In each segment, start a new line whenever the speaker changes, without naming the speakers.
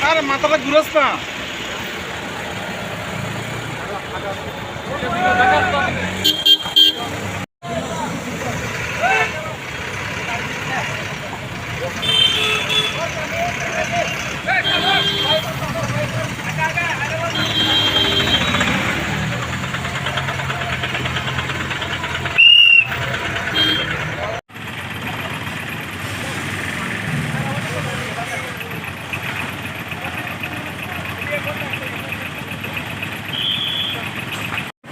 আর মাথাটা ঘুরাস না।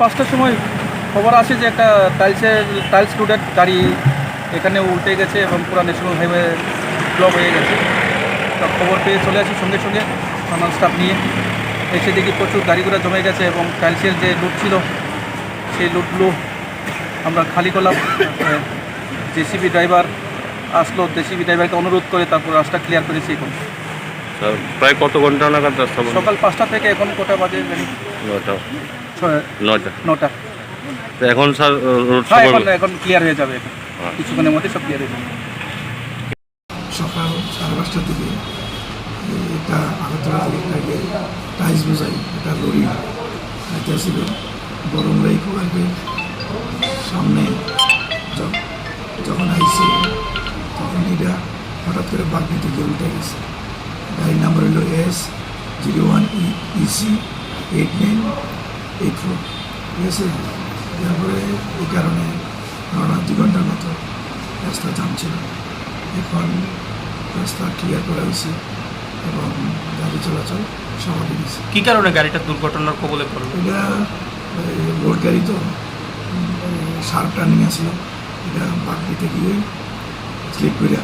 পাঁচটার সময় খবর আসে যে একটা টাইলস লোডের গাড়ি এখানে উল্টে গেছে এবং পুরো ন্যাশনাল হাইওয়ে ব্লক হয়ে গেছে। তো খবর পেয়ে চলে আসি সঙ্গে সঙ্গে থানার স্টাফ নিয়ে এসে দেখি প্রচুর গাড়িগুলো জমে গেছে এবং টাইলসের যে লুট ছিল সেই লুটগুলো আমরা খালি করলাম। জেসিবি ড্রাইভার আসলো, জেসিবি ড্রাইভারকে অনুরোধ করে তারপর রাস্তা ক্লিয়ার করেছি। এখন
প্রায় কত ঘন্টা নাগাদ রাস্তা?
সকাল 5টা থেকে এখন কটা বাজে? 9টা।
তো এখন স্যার
এখন ক্লিয়ার হয়ে যাবে, কিছুক্ষণের মধ্যে সব ক্লিয়ার হয়ে যাবে।
সকাল 5:30টার দিকে একটা আগরতলা থেকে টাইলস বোঝাই একটা লরি ছিল গরম লাইক সামনে যখন আইসে তখন এটা হঠাৎ করে বাঘ দিতে গিয়ে উল্টে গেছে। গাড়ির নাম্বার হলো S01EC 8984, ঠিক আছে। তারপরে এই কারণে 2 ঘন্টার মতো রাস্তা জাম ছিল। এখন রাস্তা ক্লিয়ার করা হয়েছে এবং গাড়ি চলাচল স্বাভাবিক হয়েছে।
কী কারণে গাড়িটা দুর্ঘটনার কবলে পড়ল?
এটা রোড গাড়ি তো শার্প টার্নিং আসছিল, এটা বাঁক দিতে গিয়ে স্লিপ করে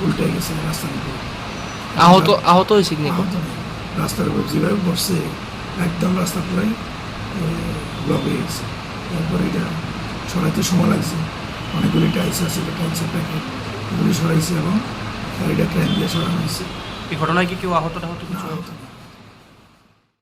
উল্টে গেছে রাস্তার উপর।
আহত হয়েছে কি?
আহত নেই, রাস্তার উপর যেভাবে বসছে একদম রাস্তা পুরাই ব্লক হয়ে গেছে। তারপরে এটা সরাইতে সময় লাগছে, অনেকগুলি টাইলস আছে, টাইলসের প্যাকেট এগুলি সরাইছে এবং গাড়িটা ক্রেন দিয়ে সরানো হয়েছে।
এই ঘটনায় কি কেউ আহত কিছু?
আহত নেই।